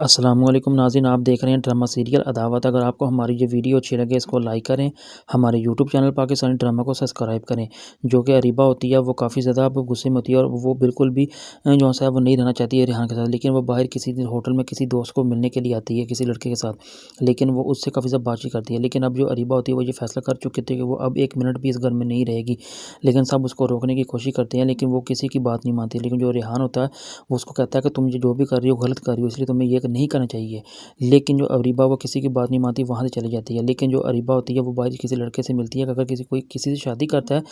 अस्सलामुअलैकुम नाज़रीन, आप देख रहे हैं ड्रामा सीरियल अदावत। अगर आपको हमारी ये वीडियो अच्छी लगे इसको लाइक करें, हमारे यूट्यूब चैनल पाकिस्तानी ड्रामा को सब्सक्राइब करें। जो कि अरीबा होती है वो काफ़ी ज़्यादा अब गुस्से में होती है और वो बिल्कुल भी जो है वो नहीं रहना चाहती है रिहान के साथ। लेकिन वो बाहर किसी होटल में किसी दोस्त को मिलने के लिए आती है किसी लड़के के साथ, लेकिन वो उससे काफ़ी ज़्यादा बातचीत करती है। लेकिन अब जो अरीबा होती है वो ये फैसला कर चुकी थी कि वो अब 1 मिनट भी इस घर में नहीं रहेगी। लेकिन सब उसको रोकने की कोशिश करते हैं, लेकिन वो किसी की बात नहीं मानती। लेकिन जो रेहान होता है वो उसको कहता है कि तुम ये जो भी कर रही हो गलत कर रही हो, इसलिए तुम्हें ये नहीं करना चाहिए। लेकिन जो अरीबा वो किसी की बात नहीं मानती, वहाँ से चली जाती है। लेकिन जो अरीबा होती है वो बाहर किसी लड़के से मिलती है कि अगर कोई किसी से शादी करता है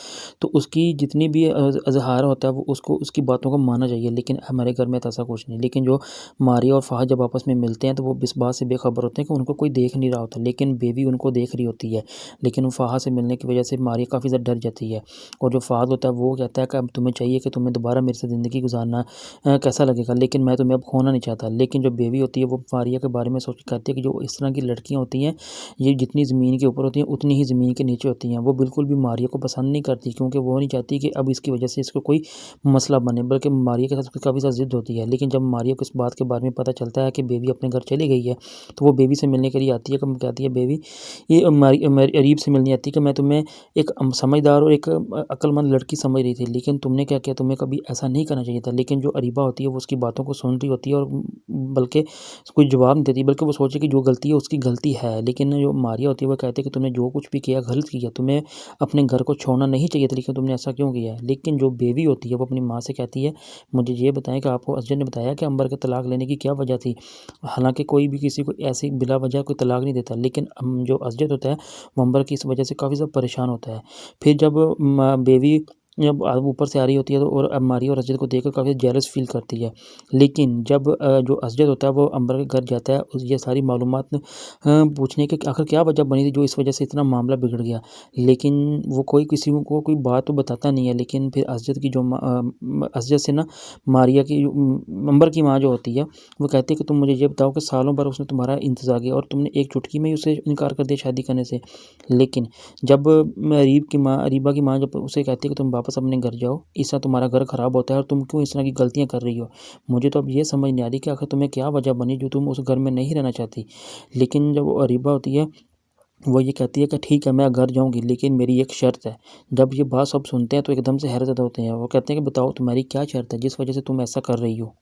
तो उसकी जितनी भी इज़हार होता है वो उसको उसकी बातों को मानना चाहिए। लेकिन हमारे घर में तो ऐसा कुछ नहीं। लेकिन जो मारिया और फ़हद जब आपस में मिलते हैं तो वो इस बात से बेखबर होते हैं कि उनको कोई देख नहीं रहा होता, लेकिन बेबी उनको देख रही होती है। लेकिन वो फ़हद से मिलने की वजह से मारिया काफ़ी ज़्यादा डर जाती है। और जो फ़हद होता है वो कहता है कि अब तुम्हें चाहिए कि तुम्हें दोबारा मेरे से ज़िंदगी गुजारना कैसा लगेगा, लेकिन मैं तुम्हें अब खोना नहीं चाहता। लेकिन जो बेबी होती है वो मारिया के बारे में सोच के कहती है कि जो इस तरह की लड़कियाँ होती हैं ये जितनी ज़मीन के ऊपर होती हैं उतनी ही ज़मीन के नीचे होती हैं। वो बिल्कुल भी मारिया को पसंद नहीं करती, क्योंकि वो नहीं चाहती कि अब इसकी वजह से इसको कोई मसला बने, बल्कि मारिया के साथ उसकी काफ़ी ज़्यादा ज़िद होती है। लेकिन जब मारिया को इस बात के बारे में पता चलता है कि बेबी अपने घर चली गई है तो वो बेबी से मिलने के लिए आती है। कहती है बेबी ये अरीब से मिलने आती है कि मैं तुम्हें एक समझदार और एक अक्लमंद लड़की समझ रही थी, लेकिन तुमने क्या किया, तुम्हें कभी ऐसा नहीं करना चाहिए था। लेकिन जो अरीबा होती है वो उसकी बातों को सुन रही होती है और बल्कि कोई जवाब नहीं देती, बल्कि वो सोचे कि जो गलती है उसकी गलती है। लेकिन जो मारिया होती है वो कहती है कि तुमने जो कुछ भी किया गलत किया, तुम्हें अपने घर को छोड़ना नहीं चाहिए था, लेकिन तुमने ऐसा क्यों किया है। लेकिन जो बेबी होती है वो अपनी माँ से कहती है मुझे ये बताएं कि आपको असजद ने बताया कि अंबर के तलाक लेने की क्या वजह थी। हालांकि कोई भी किसी को ऐसी बिला वजह कोई तलाक नहीं देता, लेकिन जो असजद होता है वो अंबर की इस वजह से काफ़ी ज़्यादा परेशान होता है। फिर जब बेबी जब ऊपर से आ रही होती है तो और अब मारिया और असजद को देखकर काफ़ी जेलस फील करती है। लेकिन जब जो असजद होता है वो अंबर के घर जाता है ये सारी मालूमात पूछने के आखिर क्या वजह बनी थी जो इस वजह से इतना मामला बिगड़ गया। लेकिन वो किसी को कोई बात तो बताता नहीं है। लेकिन फिर असजद की जो असजद से ना मारिया की अंबर की माँ जो होती है वो कहती है कि तुम मुझे ये बताओ कि सालों भर उसने तुम्हारा इंतज़ार किया और तुमने एक चुटकी में ही उसे इनकार कर दिया शादी करने से। लेकिन जब अरीबा की माँ जब उसे कहती है कि तुम वापस अपने घर जाओ, इससे तुम्हारा घर ख़राब होता है और तुम क्यों इस तरह की गलतियाँ कर रही हो। मुझे तो अब ये समझ नहीं आ रही कि आखिर तुम्हें क्या वजह बनी जो तुम उस घर में नहीं रहना चाहती। लेकिन जब वो अरीबा होती है वो ये कहती है कि ठीक है मैं घर जाऊँगी, लेकिन मेरी एक शर्त है। जब ये बात सब सुनते हैं तो एकदम से हैरत होते हैं। वो कहते हैं कि बताओ तुम्हारी क्या शर्त है जिस वजह से तुम ऐसा कर रही हो।